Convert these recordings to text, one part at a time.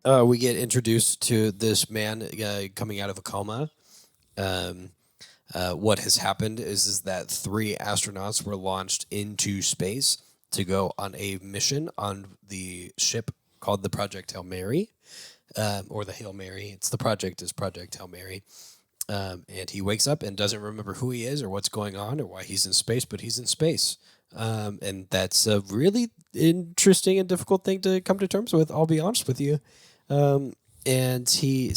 we get introduced to this man coming out of a coma. Um, what has happened is that 3 astronauts were launched into space to go on a mission on the ship called the Project Hail Mary, or the Hail Mary. It's the project is Project Hail Mary. And he wakes up and doesn't remember who he is or what's going on or why he's in space, but he's in space. And that's a really interesting and difficult thing to come to terms with, I'll be honest with you. And he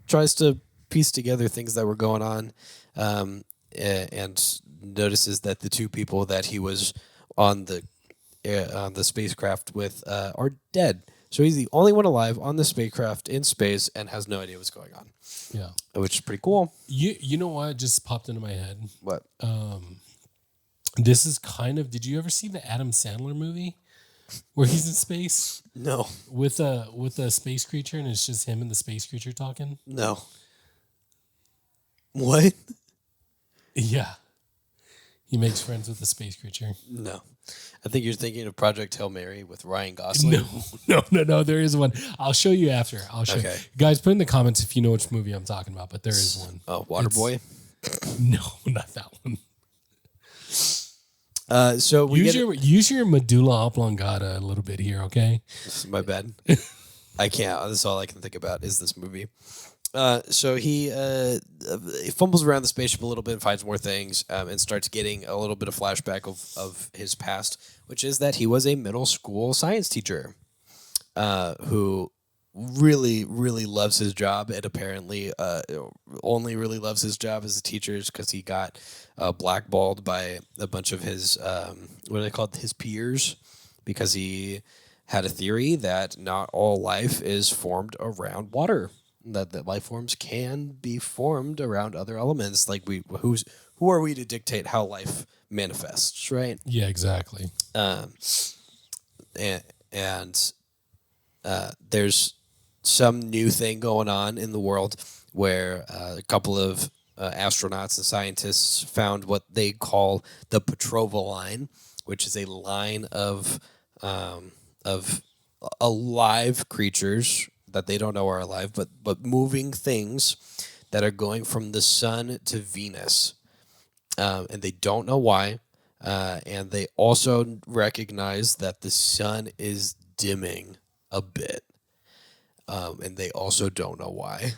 tries to piece together things that were going on, and notices that the 2 people that he was on the spacecraft with are dead. So he's the only one alive on the spacecraft in space and has no idea what's going on. Yeah, Which is pretty cool. You know what just popped into my head? What? This is kind of. Did you ever see the Adam Sandler movie where he's in space No. with a space creature and it's just him and the space creature talking? No. What? Yeah, he makes friends with the space creature. No. I think you're thinking of Project Hail Mary with Ryan Gosling. No. There is one. I'll show you after. I'll show you. Guys, put in the comments if you know which movie I'm talking about, but there is one. Oh, Waterboy? No, not that one. So we use your medulla oblongata a little bit here, okay? This is my bad. I can't. That's all I can think about is this movie. So he fumbles around the spaceship a little bit and finds more things, and starts getting a little bit of flashback of his past, which is that he was a middle school science teacher who really, really loves his job, and apparently only really loves his job as a teacher because he got blackballed by a bunch of his, what are they called, his peers, because he had a theory that not all life is formed around water, that life forms can be formed around other elements. Like who are we to dictate how life manifests, right? Yeah, exactly. And there's some new thing going on in the world where a couple of astronauts and scientists found what they call the Petrova line, which is a line of alive creatures that they don't know are alive, but moving things that are going from the sun to Venus, and they don't know why. And they also recognize that the sun is dimming a bit, and they also don't know why.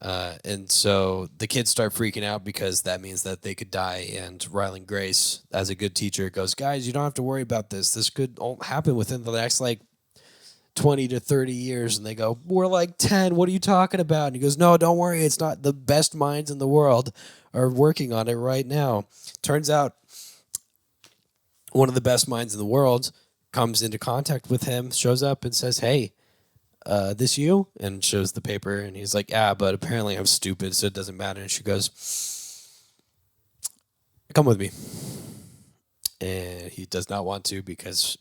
And so the kids start freaking out because that means that they could die. And Ryland Grace, as a good teacher, goes, "Guys, you don't have to worry about this. This could happen within the next 20 to 30 years." And they go, "We're 10. What are you talking about?" And he goes, "No, don't worry. It's not. The best minds in the world are working on it right now." Turns out one of the best minds in the world comes into contact with him, shows up and says, "Hey, this you?" And shows the paper. And he's like, "Yeah, but apparently I'm stupid, so it doesn't matter." And she goes, "Come with me." And he does not want to because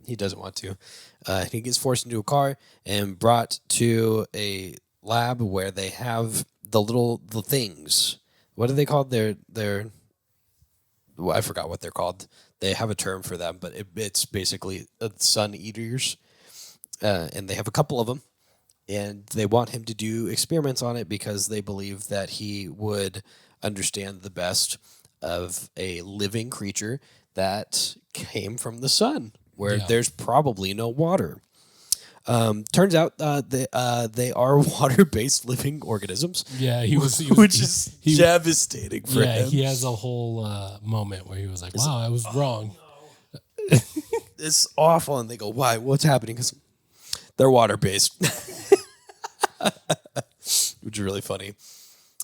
he doesn't want to. He gets forced into a car and brought to a lab where they have the things. What are they called? They're I forgot what they're called. They have a term for them, but it's basically sun eaters. And they have a couple of them. And they want him to do experiments on it because they believe that he would understand the best of a living creature that came from the sun, where there's probably no water. Turns out they are water-based living organisms. Yeah, which is devastating for him. Yeah, he has a whole moment where he was like, "Wow, I was wrong." No. It's awful, and they go, "Why? What's happening?" Because they're water-based, which is really funny.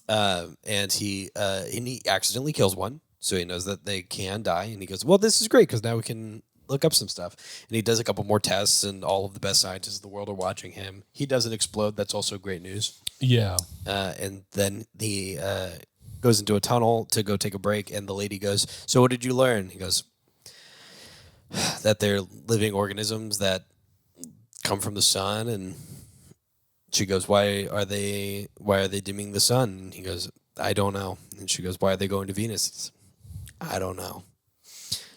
And he accidentally kills one, so he knows that they can die, and he goes, "Well, this is great because now we can look up some stuff." And he does a couple more tests, and all of the best scientists in the world are watching him. He doesn't explode. That's also great news. Yeah. And then he goes into a tunnel to go take a break, and the lady goes, "So what did you learn?" He goes, "That they're living organisms that come from the sun." And she goes, why are they dimming the sun? And he goes, "I don't know." And she goes, "Why are they going to Venus?" He says, "I don't know."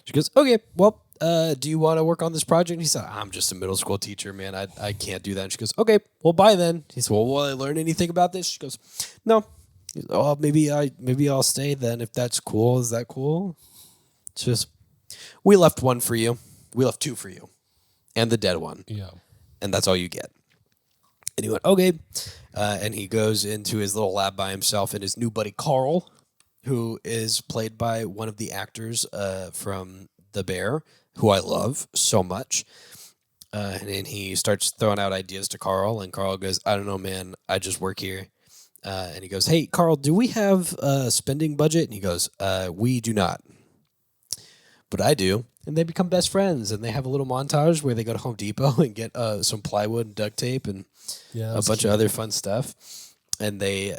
She goes, "Okay, well, do you want to work on this project? And he said, I'm just a middle school teacher, man. I can't do that. And she goes, okay, well, bye then. He said, well, will I learn anything about this? She goes, no. He goes, oh, maybe I'll stay then if that's cool. Is that cool? It's just, we left one for you. We left two for you. And the dead one. Yeah. And that's all you get. And he went, okay. And he goes into his little lab by himself and his new buddy, Carl, who is played by one of the actors from The Bear, who I love so much. And then he starts throwing out ideas to Carl, and Carl goes, I don't know, man. I just work here. And he goes, hey, Carl, do we have a spending budget? And he goes, we do not. But I do. And they become best friends, and they have a little montage where they go to Home Depot and get some plywood and duct tape and a bunch of other fun stuff. And they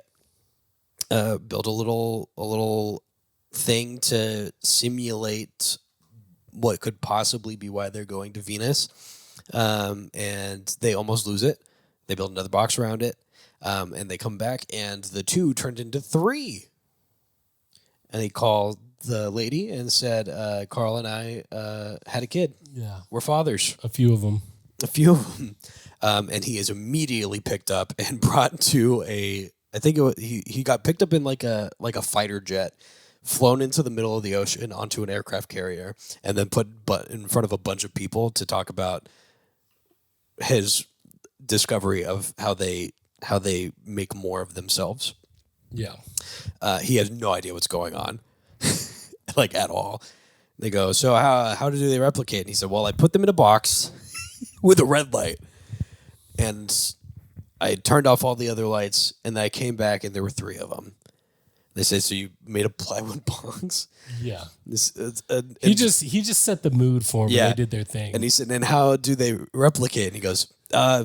build a little thing to simulate what could possibly be why they're going to Venus. And they almost lose it. They build another box around it. And they come back, and the two turned into three. And he called the lady and said, Carl and I had a kid. Yeah. We're fathers. A few of them. And he is immediately picked up and brought to he got picked up in like a fighter jet, flown into the middle of the ocean onto an aircraft carrier, and then put in front of a bunch of people to talk about his discovery of how they make more of themselves. Yeah. He has no idea what's going on. Like at all. They go, so how do they replicate? And he said, well, I put them in a box with a red light, and I turned off all the other lights, and then I came back, and there were three of them. They say, so you made a plywood box? Yeah. He just set the mood for them. Yeah. They did their thing. And he said, and how do they replicate? And he goes,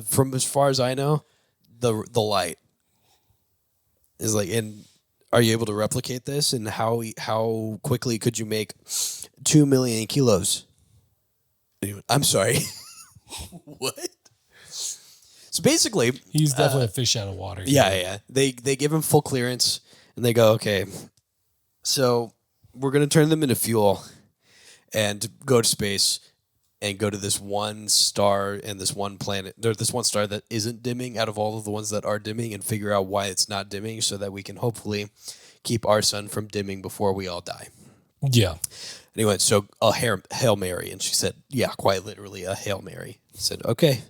from as far as I know, the light is like in. Are you able to replicate this? And how quickly could you make 2 million kilos? I'm sorry. What? So basically, he's definitely a fish out of water. Yeah. They give him full clearance, and they go, okay, so we're gonna turn them into fuel, and go to space, and go to this one star and this one planet. There's this one star that isn't dimming out of all of the ones that are dimming, and figure out why it's not dimming so that we can hopefully keep our sun from dimming before we all die. Yeah. And he went, so a Hail Mary. And she said, yeah, quite literally a Hail Mary. He said, okay,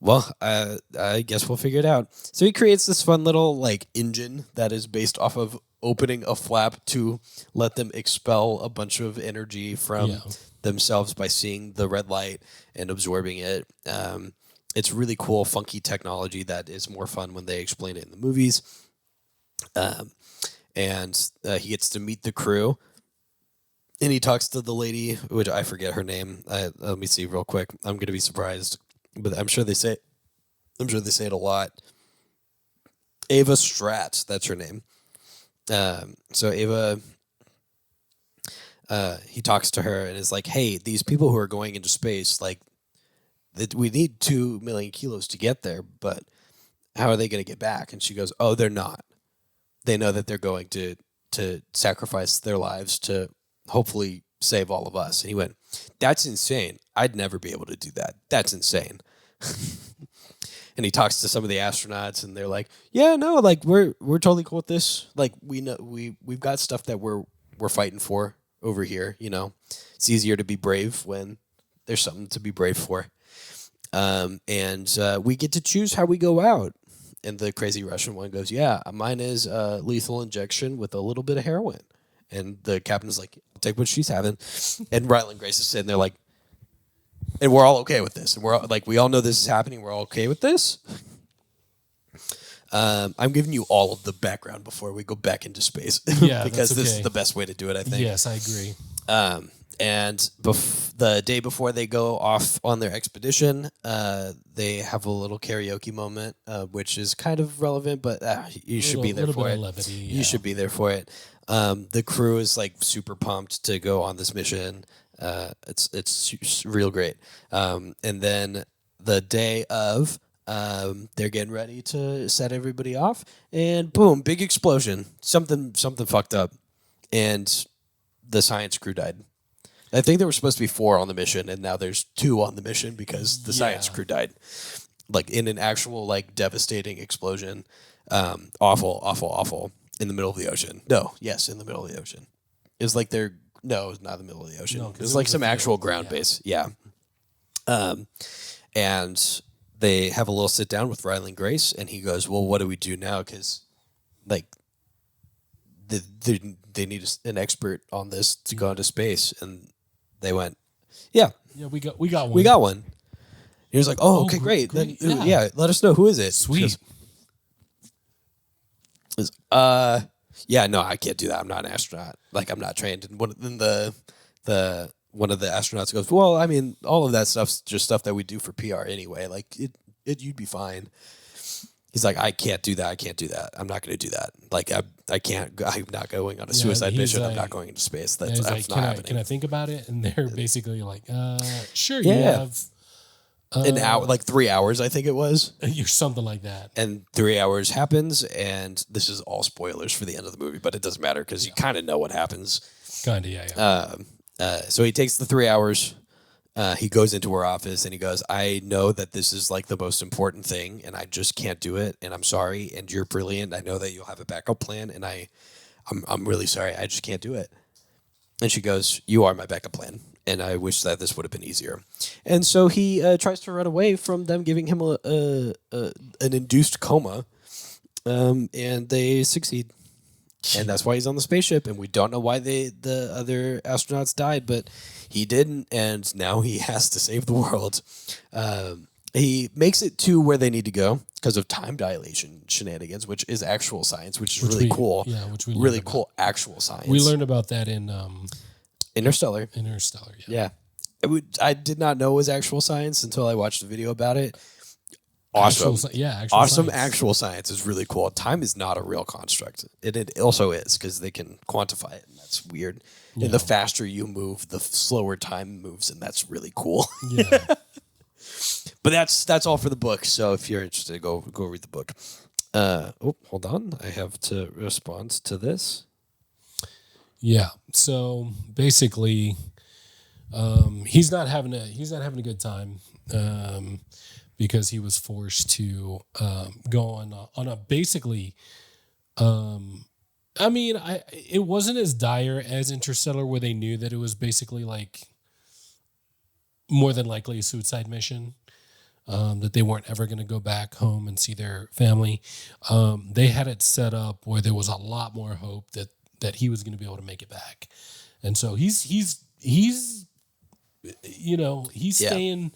well, I guess we'll figure it out. So he creates this fun little like engine that is based off of opening a flap to let them expel a bunch of energy from themselves by seeing the red light and absorbing it. It's really cool, funky technology that is more fun when they explain it in the movies. And he gets to meet the crew, and he talks to the lady, which I forget her name. Let me see real quick. I'm going to be surprised, but I'm sure they say it a lot. Ava Stratz, that's her name. So Ava, he talks to her and is like, hey, these people who are going into space, like, we need 2 million kilos to get there, but how are they going to get back? And she goes, oh, they're not. They know that they're going to sacrifice their lives to hopefully save all of us. And he went, that's insane. I'd never be able to do that. That's insane. And he talks to some of the astronauts, and they're like, yeah, no, like we're totally cool with this. Like we know we've got stuff that we're fighting for over here, you know. It's easier to be brave when there's something to be brave for. And we get to choose how we go out. And the crazy Russian one goes, yeah, mine is lethal injection with a little bit of heroin. And the captain's like, I'll take what she's having. And Ryland Grace is sitting there like, and we're all okay with this. And we're all, like, we all know this is happening. We're all okay with this. I'm giving you all of the background before we go back into space. Yeah, because this is the best way to do it, I think. Yes, I agree. And the day before they go off on their expedition, they have a little karaoke moment, which is kind of relevant, but you should be there for it. Levity, yeah. You should be there for it. The crew is like super pumped to go on this mission. It's real great. And then the day of, they're getting ready to set everybody off, and boom, big explosion. Something fucked up, and the science crew died. I think there were supposed to be 4 on the mission, and now there's 2 on the mission because the science crew died, like in an actual like devastating explosion. Awful in the middle of the ocean. In the middle of the ocean. It was like it's not the middle of the ocean. No, it was like some actual ground base. Yeah. And they have a little sit down with Riley and Grace, and he goes, "Well, what do we do now? Because like they need an expert on this to go into space." And they went, "Yeah, we got one. We got one." He was like, "Oh, okay, great. Then, yeah, let us know who is it." Sweet. Yeah, no, I can't do that. I'm not an astronaut. Like, I'm not trained. And one of the astronauts goes, "Well, I mean, all of that stuff's just stuff that we do for PR anyway. Like, you'd be fine." He's like, "I can't do that. I can't do that. I'm not going to do that. Like, I can't. I'm not going on a suicide mission. Like, I'm not going into space. That's like, not happening." Can I think about it? And they're basically like, "Sure, you have." An hour, like 3 hours, I think it was. You're something like that. And 3 hours happens, and this is all spoilers for the end of the movie, but it doesn't matter because you kind of know what happens. Kind of, yeah. So he takes the 3 hours. He goes into her office, and he goes, "I know that this is like the most important thing, and I just can't do it, and I'm sorry, and you're brilliant. I know that you'll have a backup plan, and I'm really sorry. I just can't do it." And she goes, "You are my backup plan, and I wish that this would have been easier." And so he tries to run away from them giving him an induced coma, and they succeed. And that's why he's on the spaceship, and we don't know why the other astronauts died, but he didn't, and now he has to save the world. He makes it to where they need to go because of time dilation shenanigans, which is actual science, which is really cool. Yeah, which we really cool actual science. We learned about that in Interstellar. Yeah. I did not know it was actual science until I watched a video about it. Awesome. Awesome actual science is really cool. Time is not a real construct. It also is because they can quantify it, and that's weird. Yeah. And the faster you move, the slower time moves, and that's really cool. Yeah. But that's all for the book. So if you're interested, go read the book. Hold on. I have to respond to this. Yeah. So basically, he's not having a good time because he was forced to go on a basically. I mean, it wasn't as dire as Interstellar, where they knew that it was basically like more than likely a suicide mission. That they weren't ever going to go back home and see their family. They had it set up where there was a lot more hope that he was going to be able to make it back, and so he's staying.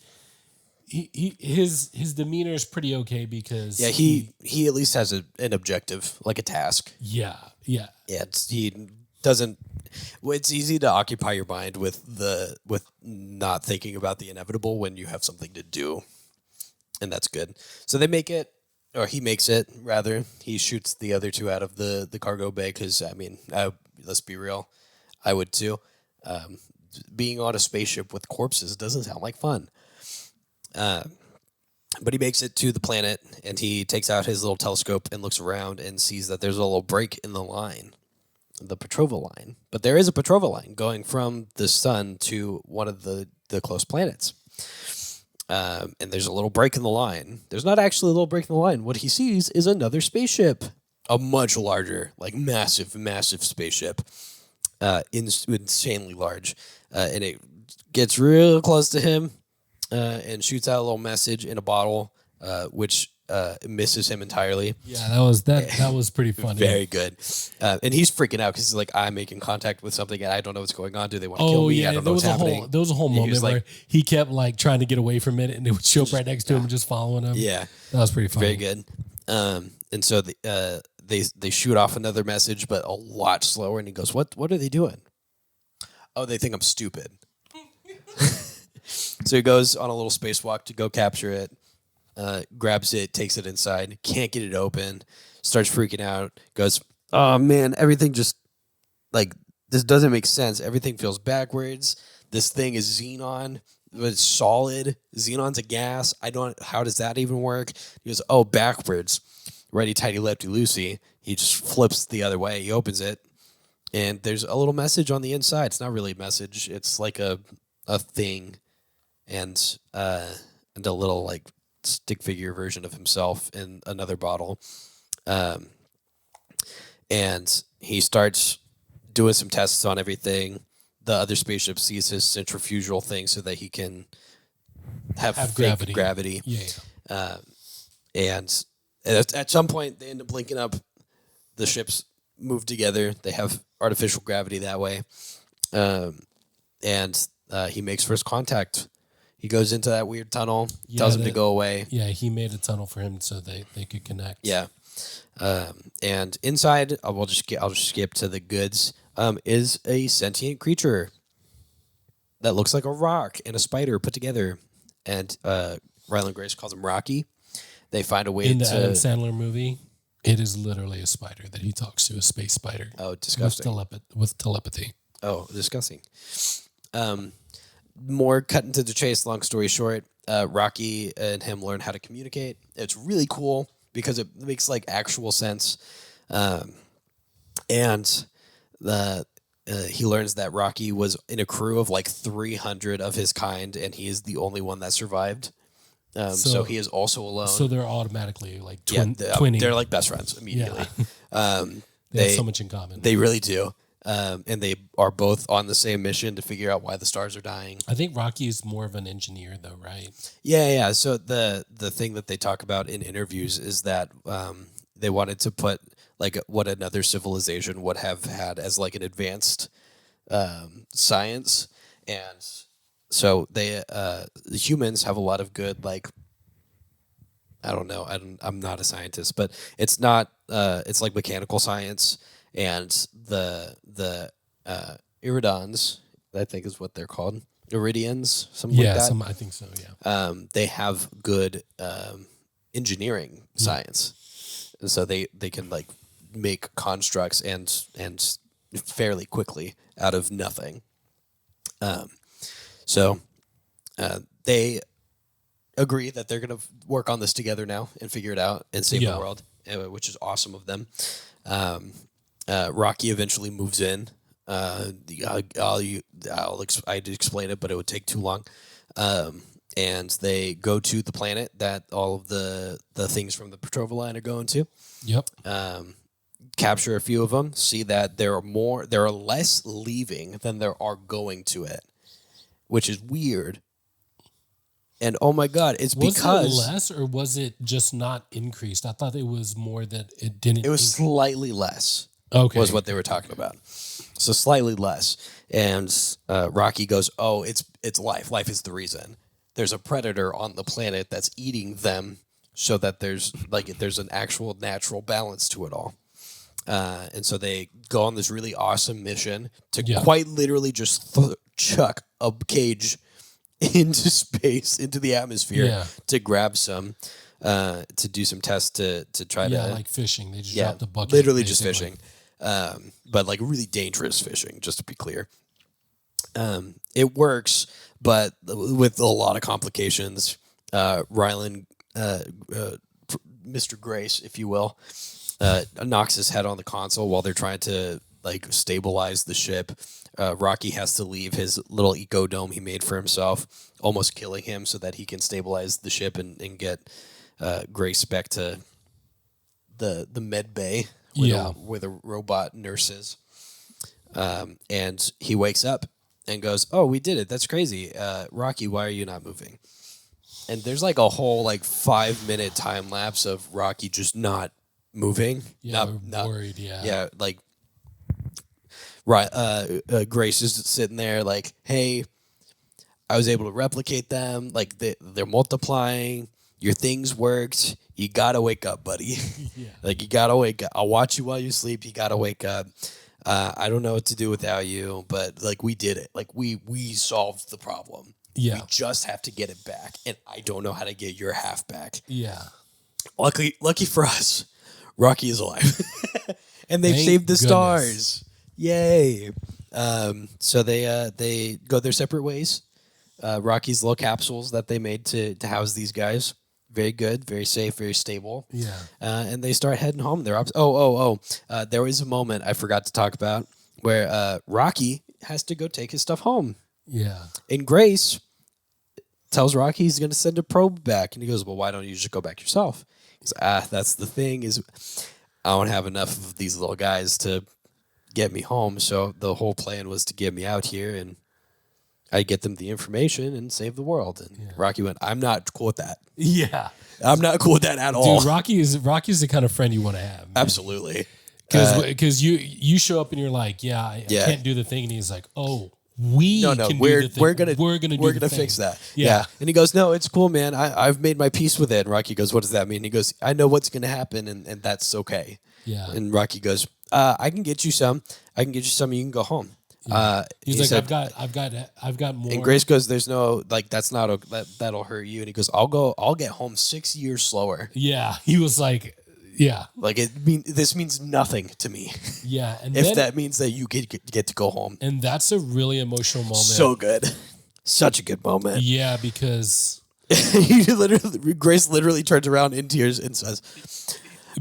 His demeanor is pretty okay because he at least has an objective, like a task. Yeah. He doesn't. Well, it's easy to occupy your mind with not thinking about the inevitable when you have something to do. And that's good. So they make it, or he makes it, rather. He shoots the other 2 out of the cargo bay because, I mean, let's be real. I would too. Being on a spaceship with corpses doesn't sound like fun. But he makes it to the planet, and he takes out his little telescope and looks around and sees that there's a little break in the line, the Petrova line. But there is a Petrova line going from the sun to one of the close planets. And there's a little break in the line. There's not actually a little break in the line. What he sees is another spaceship, a much larger, like massive spaceship, insanely large. And it gets real close to him and shoots out a little message in a bottle, which misses him entirely. Yeah, that was pretty funny. Very good. And he's freaking out because he's like, "I'm making contact with something and I don't know what's going on. Do they want to kill me? I don't know what's happening." There was a whole moment where he kept like trying to get away from it, and it would show up right next to him and just following him. Yeah, that was pretty funny. Very good. And so they shoot off another message, but a lot slower. And he goes, "What are they doing?" "Oh, they think I'm stupid." So he goes on a little spacewalk to go capture it. Grabs it, takes it inside, can't get it open, starts freaking out, goes, "Oh man, everything just, like, this doesn't make sense. Everything feels backwards. This thing is xenon, but it's solid. Xenon's a gas. How does that even work?" He goes, "Oh, backwards. Righty tighty, lefty loosey." He just flips the other way. He opens it, And there's a little message on the inside. It's not really a message. It's like a thing, and a little like stick figure version of himself in another bottle. Um, and he starts doing some tests on everything. The other spaceship sees his centrifugal thing so that he can have fake gravity. Yeah. And at some point, they end up linking up. The ships move together. They have artificial gravity that way. And he makes first contact. He goes into that weird tunnel, tells him to go away. Yeah, he made a tunnel for him so they could connect. Yeah. And inside, I'll just skip to the goods, is a sentient creature that looks like a rock and a spider put together. And Ryland Grace calls him Rocky. They find a way in the Adam Sandler movie. It is literally a spider that he talks to, a space spider. Oh, disgusting. With telepathy. Oh, disgusting. More cut into the chase, long story short, Rocky and him learn how to communicate. It's really cool because it makes like actual sense. And he learns that Rocky was in a crew of like 300 of his kind, and he is the only one that survived. So he is also alone. So they're automatically like twinning. They're like best friends immediately. Yeah. They have so much in common. They really do. And they are both on the same mission to figure out why the stars are dying. I think Rocky is more of an engineer, though, right? Yeah. So the thing that they talk about in interviews is that they wanted to put like what another civilization would have had as like an advanced science, and so they the humans have a lot of good like. I don't know. I'm not a scientist, but it's not. It's like mechanical science, and the Iridans, I think is what they're called. Iridians, something like that. I think so. Yeah. They have good engineering science, and so they can like make constructs and fairly quickly out of nothing. So they agree that they're going to work on this together now and figure it out and save the world, which is awesome of them. Rocky eventually moves in. I'd explain it, but it would take too long. And they go to the planet that all of the things from the Petrova line are going to. Yep. Capture a few of them. See that there are less leaving than there are going to it, which is weird. And oh my God, it's because was it less, or was it just not increased? I thought it was more that it didn't. It was slightly less. Okay, was what they were talking about. So slightly less. And Rocky goes, "Oh, it's life. Life is the reason. There's a predator on the planet that's eating them, so that there's an actual natural balance to it all." And so they go on this really awesome mission to quite literally just chuck a cage into space, into the atmosphere, to grab some, to do some tests to try to... Yeah, like fishing. They just dropped the bucket. Literally just fishing. But like really dangerous fishing, just to be clear. It works, but with a lot of complications. Ryland, Mr. Grace, if you will, knocks his head on the console while they're trying to like stabilize the ship. Rocky has to leave his little eco dome he made for himself, almost killing him so that he can stabilize the ship and get Grace back to the med bay where the robot nurse is. And he wakes up and goes, "Oh, we did it. That's crazy. Rocky, why are you not moving?" And there's like a whole like 5-minute time lapse of Rocky just not moving. Yeah, not worried. Yeah. Yeah, like right. Grace is sitting there like, "Hey, I was able to replicate them. Like they're multiplying. Your things worked. You gotta wake up, buddy. Like you gotta wake up. I'll watch you while you sleep. You gotta wake up. I don't know what to do without you, but like we did it. Like we solved the problem. Yeah. We just have to get it back, and I don't know how to get your half back. Yeah. Lucky for us, Rocky is alive, and they've saved the stars. Yay! So they go their separate ways. Rocky's little capsules that they made to house these guys. Very good, very safe, very stable. Yeah. And they start heading home. There was a moment I forgot to talk about where Rocky has to go take his stuff home. Yeah. And Grace tells Rocky he's going to send a probe back. And he goes, well, why don't you just go back yourself? He's that's the thing is I don't have enough of these little guys to get me home. So the whole plan was to get me out here and I get them the information and save the world. And Rocky went, I'm not cool with that. Yeah. I'm not cool with that at all. Dude, Rocky's the kind of friend you want to have. Man. Absolutely. Because you show up and you're like, I can't do the thing. And he's like, oh, we're gonna thing. fix that. Yeah. And he goes, no, it's cool, man. I've made my peace with it. And Rocky goes, what does that mean? He goes, I know what's gonna happen, and that's okay. Yeah. And Rocky goes, I can get you some. And you can go home. Yeah. He's like, said, I've got more. And Grace goes, there's no that's not that'll hurt you. And he goes, I'll get home 6 years slower. Yeah. He was like, yeah, like this means nothing to me. Yeah, and if that means that you get to go home, and that's a really emotional moment. So good, such a good moment. Yeah, because Grace literally turns around in tears and says,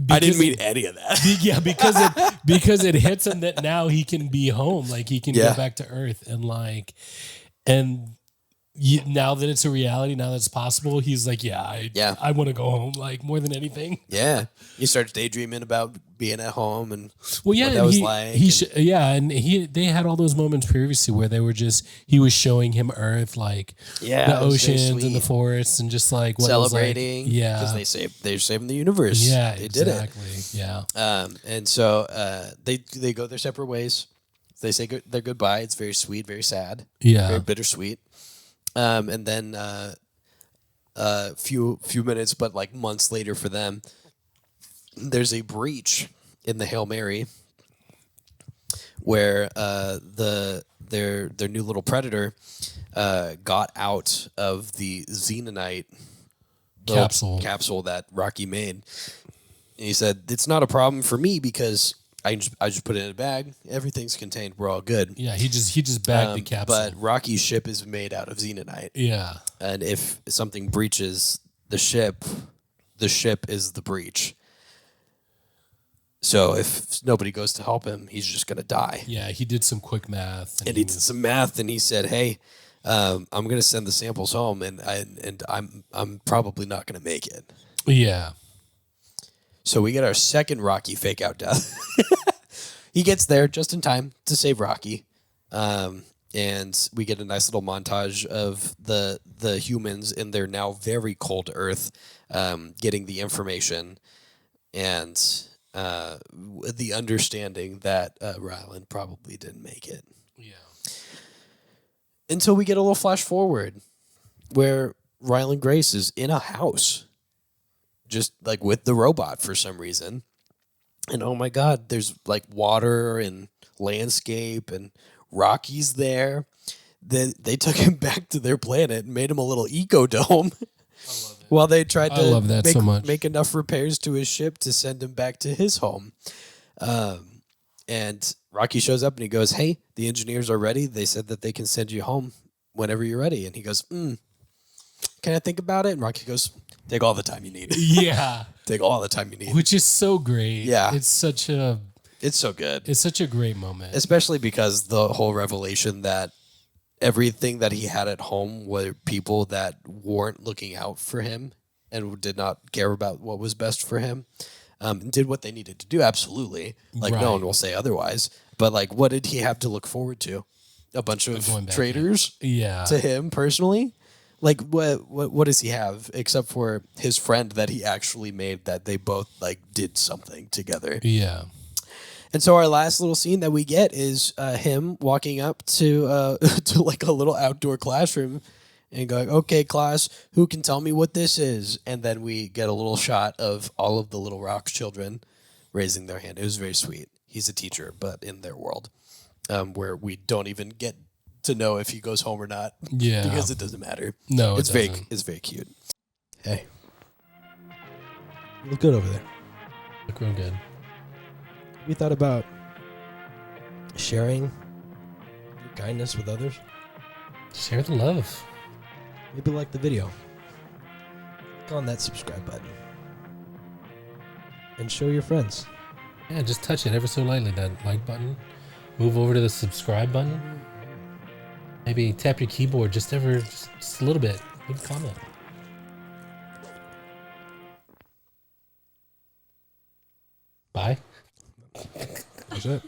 "I didn't mean any of that." Yeah, because it hits him that now he can be home, like he can go back to Earth, and now that it's a reality, now that it's possible, he's like, I want to go home, like more than anything. Yeah, he starts daydreaming about being at home and what that was like. They had all those moments previously where he was showing him Earth, like the oceans and the forests, and just like what celebrating, because they're saving the universe. Yeah, they did it. Yeah, and so they go their separate ways. They say their goodbye. It's very sweet, very sad. Yeah, very bittersweet. And then few minutes, but like months later for them, there's a breach in the Hail Mary where their new little predator got out of the Xenonite capsule that Rocky made. And he said, it's not a problem for me because I just put it in a bag. Everything's contained. We're all good. Yeah, he just bagged the capsule. But Rocky's ship is made out of Xenonite. Yeah. And if something breaches the ship is the breach. So if nobody goes to help him, he's just going to die. Yeah, he did some quick math. And he did some math, and he said, hey, I'm going to send the samples home, and I'm probably not going to make it. Yeah. So we get our second Rocky fake out death. He gets there just in time to save Rocky. And we get a nice little montage of the humans in their now very cold Earth getting the information and the understanding that Ryland probably didn't make it. Yeah. Until we get a little flash forward where Ryland Grace is in a house. Just like with the robot for some reason. And oh my God, there's like water and landscape and Rocky's there. They took him back to their planet and made him a little eco dome while they tried to make enough repairs to his ship to send him back to his home. And Rocky shows up and he goes, hey, the engineers are ready. They said that they can send you home whenever you're ready. And he goes, can I think about it? And Rocky goes, take all the time you need. Yeah. Take all the time you need. Which is so great. Yeah. It's so good. It's such a great moment. Especially because the whole revelation that everything that he had at home were people that weren't looking out for him and did not care about what was best for him. Did what they needed to do, absolutely. Like, no one will say otherwise. But, like, what did he have to look forward to? A bunch of traitors to him personally? Like, what does he have except for his friend that he actually made that they both, like, did something together? Yeah. And so our last little scene that we get is him walking up to to, like, a little outdoor classroom and going, okay, class, who can tell me what this is? And then we get a little shot of all of the Little Rock children raising their hand. It was very sweet. He's a teacher, but in their world, where we don't even get to know if he goes home or not. Yeah. Because it doesn't matter. No, it's very cute. Hey. You look good over there. Look real good. Have you thought about sharing your kindness with others? Share the love. Maybe like the video. Click on that subscribe button. And show your friends. Yeah, just touch it ever so lightly, that like button. Move over to the subscribe button. Maybe tap your keyboard just a little bit. Leave a comment. Bye. That's it.